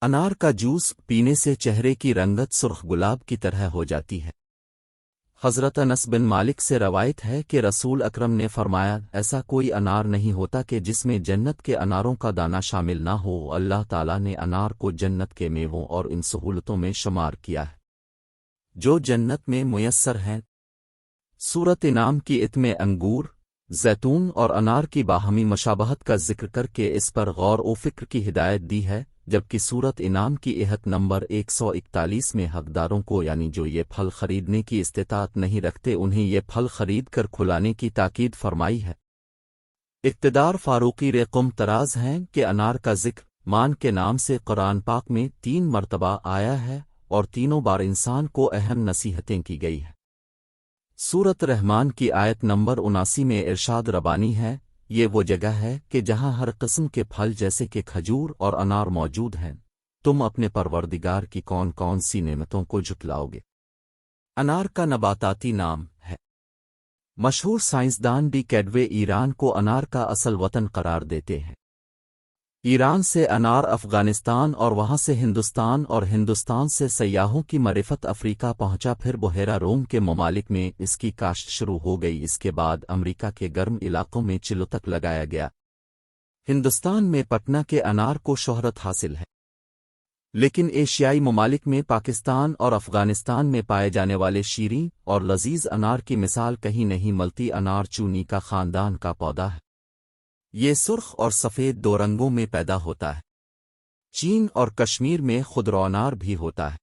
انار کا جوس پینے سے چہرے کی رنگت سرخ گلاب کی طرح ہو جاتی ہے۔ حضرت انس بن مالک سے روایت ہے کہ رسول اکرم نے فرمایا، ایسا کوئی انار نہیں ہوتا کہ جس میں جنت کے اناروں کا دانہ شامل نہ ہو۔ اللہ تعالیٰ نے انار کو جنت کے میووں اور ان سہولتوں میں شمار کیا ہے جو جنت میں میسر ہیں۔ سورۃ انعام کی اتم انگور، زیتون اور انار کی باہمی مشابہت کا ذکر کر کے اس پر غور و فکر کی ہدایت دی ہے، جبکہ سورۃ انعام کی ایت نمبر 141 میں حقداروں کو یعنی جو یہ پھل خریدنے کی استطاعت نہیں رکھتے انہیں یہ پھل خرید کر کھلانے کی تاکید فرمائی ہے۔ اقتدار فاروقی رقم تراز ہیں کہ انار کا ذکر مان کے نام سے قرآن پاک میں 3 مرتبہ آیا ہے اور تینوں بار انسان کو اہم نصیحتیں کی گئی ہیں۔ سورۃ رحمان کی آیت نمبر 79 میں ارشاد ربانی ہے، یہ وہ جگہ ہے کہ جہاں ہر قسم کے پھل جیسے کہ کھجور اور انار موجود ہیں، تم اپنے پروردگار کی کون کون سی نعمتوں کو جھٹلاؤ گے۔ انار کا نباتاتی نام ہے۔ مشہور سائنسدان ڈی کیڈوے ایران کو انار کا اصل وطن قرار دیتے ہیں۔ ایران سے انار افغانستان اور وہاں سے ہندوستان اور ہندوستان سے سیاحوں کی معرفت افریقہ پہنچا، پھر بحیرہ روم کے ممالک میں اس کی کاشت شروع ہو گئی، اس کے بعد امریکہ کے گرم علاقوں میں چلو تک لگایا گیا۔ ہندوستان میں پٹنہ کے انار کو شہرت حاصل ہے، لیکن ایشیائی ممالک میں پاکستان اور افغانستان میں پائے جانے والے شیریں اور لذیذ انار کی مثال کہیں نہیں ملتی۔ انار چونی کا خاندان کا پودا ہے، یہ سرخ اور سفید 2 رنگوں میں پیدا ہوتا ہے۔ چین اور کشمیر میں خضرو انار بھی ہوتا ہے۔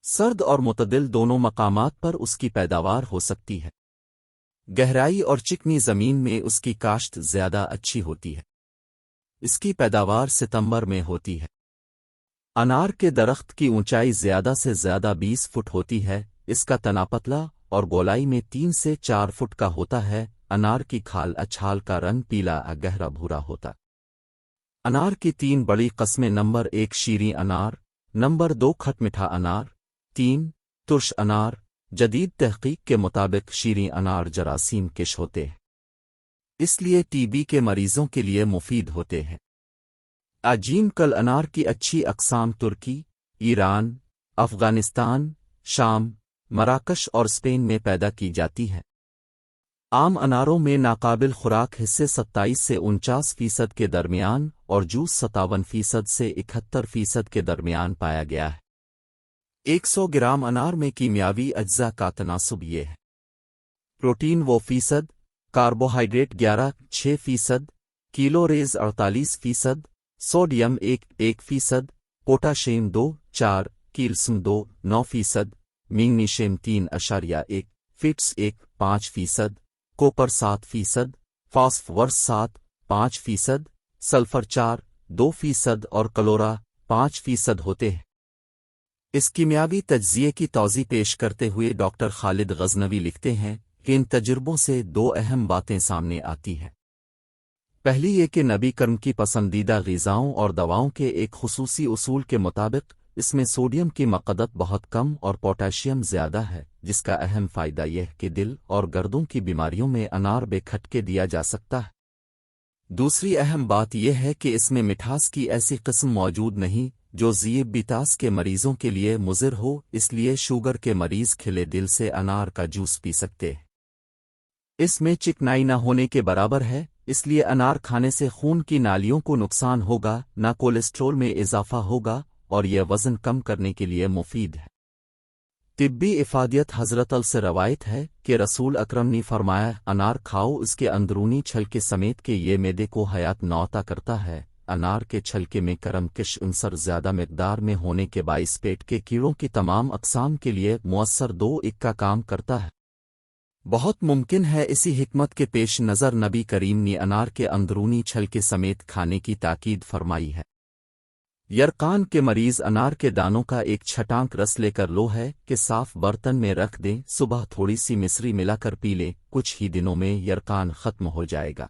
سرد اور معتدل دونوں مقامات پر اس کی پیداوار ہو سکتی ہے۔ گہرائی اور چکنی زمین میں اس کی کاشت زیادہ اچھی ہوتی ہے۔ اس کی پیداوار ستمبر میں ہوتی ہے۔ انار کے درخت کی اونچائی زیادہ سے زیادہ 20 فٹ ہوتی ہے، اس کا تنا پتلا اور گولائی میں 3 سے 4 فٹ کا ہوتا ہے۔ انار کی کھال اچھال کا رنگ پیلا گہرا بھورا ہوتا۔ انار کی 3 بڑی قسمیں: نمبر 1 شیریں انار، نمبر 2 کھٹ میٹھا انار، 3 ترش انار۔ جدید تحقیق کے مطابق شیریں انار جراثیم کش ہوتے ہیں، اس لیے ٹی بی کے مریضوں کے لیے مفید ہوتے ہیں۔ عجیم کل انار کی اچھی اقسام ترکی، ایران، افغانستان، شام، مراکش اور اسپین میں پیدا کی جاتی ہیں۔ عام اناروں میں ناقابل خوراک حصے 27 سے 49% کے درمیان اور جوس 57% سے 71% کے درمیان پایا گیا ہے۔ 100 گرام انار میں کیمیاوی اجزاء کا تناسب یہ ہے: پروٹین وہ فیصد، carbohydrate 11.6%، calories 48%، sodium 1%، potassium 2.4%، calcium 2.9%، magnesium 3.1%، fats 1.5%، copper 7%، phosphorus 7.5%، sulphur 4.2% اور کلورا 5% ہوتے ہیں۔ اس کیمیاوی تجزیے کی توضیح پیش کرتے ہوئے ڈاکٹر خالد غزنوی لکھتے ہیں کہ ان تجربوں سے 2 اہم باتیں سامنے آتی ہیں۔ پہلی یہ کہ نبی کرم کی پسندیدہ غذاؤں اور دواؤں کے ایک خصوصی اصول کے مطابق اس میں سوڈیم کی مقدت بہت کم اور پوٹاشیم زیادہ ہے، جس کا اہم فائدہ یہ ہے کہ دل اور گردوں کی بیماریوں میں انار بے کھٹکے دیا جا سکتا ہے۔ دوسری اہم بات یہ ہے کہ اس میں مٹھاس کی ایسی قسم موجود نہیں جو ذیابیطس کے مریضوں کے لیے مضر ہو، اس لیے شوگر کے مریض کھلے دل سے انار کا جوس پی سکتے ہیں۔ اس میں چکنائی نہ ہونے کے برابر ہے، اس لیے انار کھانے سے خون کی نالیوں کو نقصان ہوگا، نہ کولیسٹرول میں اضافہ ہوگا، اور یہ وزن کم کرنے کے لیے مفید ہے۔ طبی افادیت: حضرت سے روایت ہے کہ رسول اکرم نے فرمایا، انار کھاؤ، اس کے اندرونی چھلکے سمیت کہ یہ معدے کو حیات نو عطا کرتا ہے۔ انار کے چھلکے میں کرم کش عنصر زیادہ مقدار میں ہونے کے باعث پیٹ کے کیڑوں کی تمام اقسام کے لیے مؤثر 2-1 کا کام کرتا ہے۔ بہت ممکن ہے اسی حکمت کے پیش نظر نبی کریم نے انار کے اندرونی چھلکے سمیت کھانے کی تاکید فرمائی ہے۔ یرقان کے مریض انار کے دانوں کا 1 چھٹانک رس لے کر لو ہے کہ صاف برتن میں رکھ دیں، صبح تھوڑی سی مصری ملا کر پی لیں، کچھ ہی دنوں میں یرقان ختم ہو جائے گا۔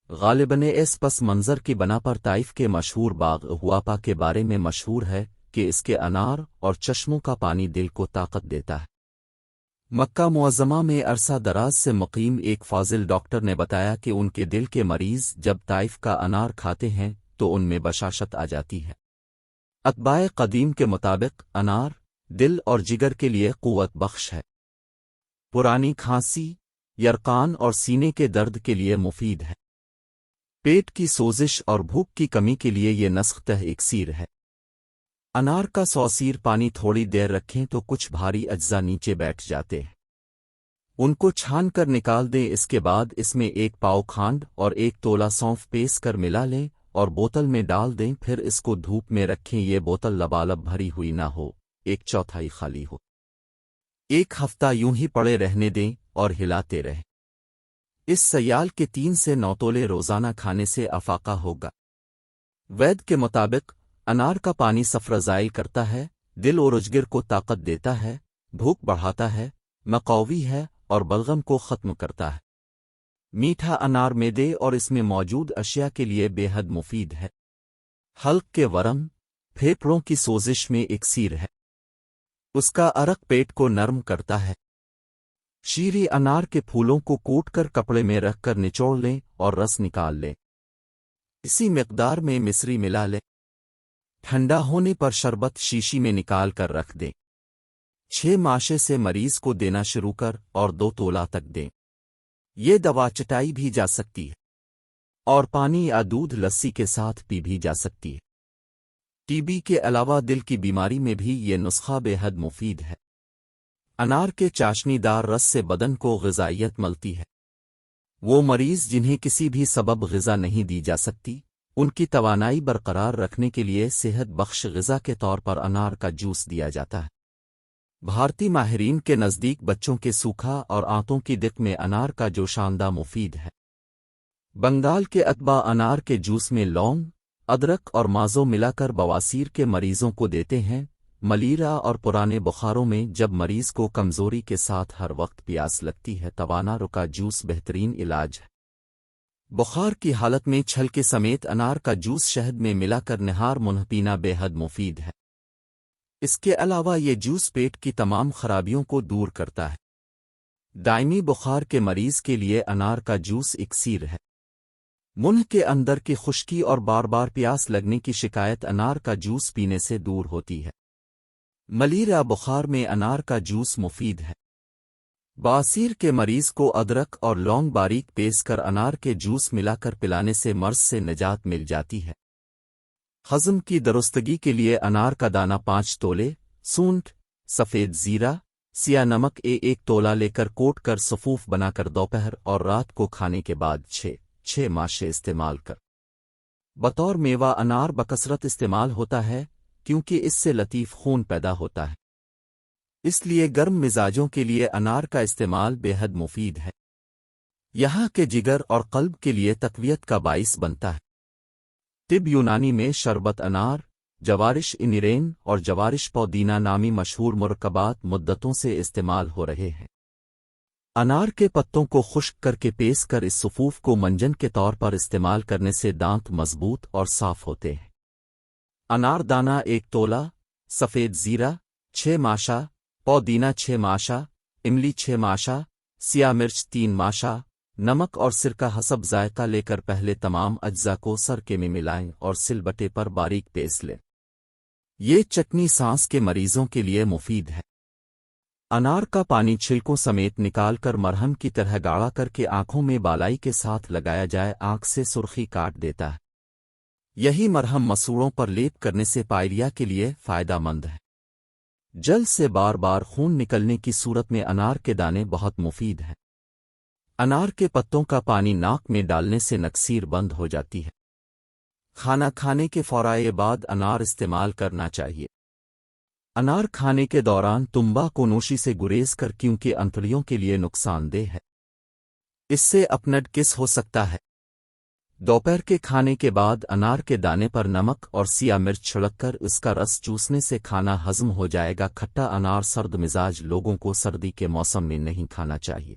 غالباً اس پس منظر کی بنا پر طائف کے مشہور باغ ہواپا کے بارے میں مشہور ہے کہ اس کے انار اور چشموں کا پانی دل کو طاقت دیتا ہے۔ مکہ معظمہ میں عرصہ دراز سے مقیم ایک فاضل ڈاکٹر نے بتایا کہ ان کے دل کے مریض جب طائف کا انار کھاتے ہیں تو ان میں بشاشت آ جاتی ہے۔ اتباع قدیم کے مطابق انار دل اور جگر کے لیے قوت بخش ہے۔ پرانی کھانسی، یرقان اور سینے کے درد کے لیے مفید ہے۔ پیٹ کی سوزش اور بھوک کی کمی کے لیے یہ نسختہ اکسیر ہے۔ انار کا سوسیر پانی تھوڑی دیر رکھیں تو کچھ بھاری اجزاء نیچے بیٹھ جاتے ہیں، ان کو چھان کر نکال دیں۔ اس کے بعد اس میں 1 پاؤ کھانڈ اور 1 تولہ سونف پیس کر ملا لیں اور بوتل میں ڈال دیں، پھر اس کو دھوپ میں رکھیں۔ یہ بوتل لبالب بھری ہوئی نہ ہو، 1/4 خالی ہو۔ 1 ہفتہ یوں ہی پڑے رہنے دیں اور ہلاتے رہیں۔ اس سیال کے 3 سے 9 تولے روزانہ کھانے سے افاقہ ہوگا۔ وید کے مطابق انار کا پانی صفرہ کرتا ہے، دل اور اجگر کو طاقت دیتا ہے، بھوک بڑھاتا ہے، مقوی ہے اور بلغم کو ختم کرتا ہے۔ میٹھا انار معدے اور اس میں موجود اشیاء کے لیے بے حد مفید ہے۔ حلق کے ورم، پھیپھڑوں کی سوزش میں اکسیر ہے۔ اس کا عرق پیٹ کو نرم کرتا ہے۔ شیریں انار کے پھولوں کو کوٹ کر کپڑے میں رکھ کر نچوڑ لیں اور رس نکال لیں۔ اسی مقدار میں مصری ملا لیں۔ ٹھنڈا ہونے پر شربت شیشی میں نکال کر رکھ دیں۔ 6 ماشے سے مریض کو دینا شروع کر اور 2 تولہ تک دیں۔ یہ دوا چٹائی بھی جا سکتی ہے اور پانی یا دودھ لسی کے ساتھ پی بھی جا سکتی ہے۔ ٹی بی کے علاوہ دل کی بیماری میں بھی یہ نسخہ بے حد مفید ہے۔ انار کے چاشنی دار رس سے بدن کو غذائیت ملتی ہے۔ وہ مریض جنہیں کسی بھی سبب غذا نہیں دی جا سکتی، ان کی توانائی برقرار رکھنے کے لیے صحت بخش غذا کے طور پر انار کا جوس دیا جاتا ہے۔ بھارتی ماہرین کے نزدیک بچوں کے سوکھا اور آنتوں کی دق میں انار کا جوشاندہ مفید ہے۔ بنگال کے اتباع انار کے جوس میں لونگ، ادرک اور مازو ملا کر بواسیر کے مریضوں کو دیتے ہیں۔ ملیریا اور پرانے بخاروں میں جب مریض کو کمزوری کے ساتھ ہر وقت پیاس لگتی ہے، توانا رکا جوس بہترین علاج ہے۔ بخار کی حالت میں چھلکے سمیت انار کا جوس شہد میں ملا کر نہار منہ پینا بے حد مفید ہے۔ اس کے علاوہ یہ جوس پیٹ کی تمام خرابیوں کو دور کرتا ہے۔ دائمی بخار کے مریض کے لیے انار کا جوس اکسیر ہے۔ منہ کے اندر کی خشکی اور بار بار پیاس لگنے کی شکایت انار کا جوس پینے سے دور ہوتی ہے۔ ملیریا بخار میں انار کا جوس مفید ہے۔ بواسیر کے مریض کو ادرک اور لونگ باریک پیس کر انار کے جوس ملا کر پلانے سے مرض سے نجات مل جاتی ہے۔ ہضم کی درستگی کے لیے انار کا دانہ 5 تولے، سونٹ، سفید زیرہ، سیاہ نمک 1 تولہ لے کر کوٹ کر صفوف بنا کر دوپہر اور رات کو کھانے کے بعد 6 ماشے استعمال کر۔ بطور میوہ انار بکثرت استعمال ہوتا ہے کیونکہ اس سے لطیف خون پیدا ہوتا ہے۔ اس لیے گرم مزاجوں کے لیے انار کا استعمال بے حد مفید ہے۔ یہاں کے جگر اور قلب کے لیے تقویت کا باعث بنتا ہے۔ طب یونانی میں شربت انار، جوارش انیرین اور جوارش پودینہ نامی مشہور مرکبات مدتوں سے استعمال ہو رہے ہیں۔ انار کے پتوں کو خشک کر کے پیس کر اس صفوف کو منجن کے طور پر استعمال کرنے سے دانت مضبوط اور صاف ہوتے ہیں۔ انار دانہ 1 تولہ، سفید زیرہ 6 ماشا، پودینہ 6 ماشا، املی 6 ماشا، سیاہ مرچ 3 ماشا، نمک اور سرکہ حسب ذائقہ لے کر پہلے تمام اجزاء کو سرکے میں ملائیں اور سل بٹے پر باریک پیس لیں۔ یہ چٹنی سانس کے مریضوں کے لیے مفید ہے۔ انار کا پانی چھلکوں سمیت نکال کر مرہم کی طرح گاڑھا کر کے آنکھوں میں بالائی کے ساتھ لگایا جائے، آنکھ سے سرخی کاٹ دیتا ہے۔ یہی مرہم مسوڑوں پر لیپ کرنے سے پائریا کے لیے فائدہ مند ہے۔ جلد سے بار بار خون نکلنے کی صورت میں انار کے دانے بہت مفید ہیں۔ انار کے پتوں کا پانی ناک میں ڈالنے سے نکسیر بند ہو جاتی ہے۔ کھانا کھانے کے فوراً بعد انار استعمال کرنا چاہیے۔ انار کھانے کے دوران تمباکو نوشی سے گریز کر کیونکہ انتڑیوں کے لیے نقصان دہ ہے۔ اس سے اپنڈکس ہو سکتا ہے۔ دوپہر کے کھانے کے بعد انار کے دانے پر نمک اور سیاہ مرچ چھڑک کر اس کا رس چوسنے سے کھانا ہضم ہو جائے گا۔ کھٹا انار سرد مزاج لوگوں کو سردی کے موسم میں نہیں کھانا چاہیے۔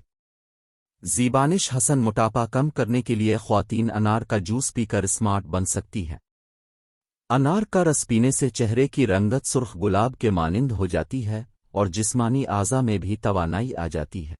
زیبانش حسن موٹاپا کم کرنے کے لیے خواتین انار کا جوس پی کر اسمارٹ بن سکتی ہیں۔ انار کا رس پینے سے چہرے کی رنگت سرخ گلاب کے مانند ہو جاتی ہے اور جسمانی اعضاء میں بھی توانائی آ جاتی ہے۔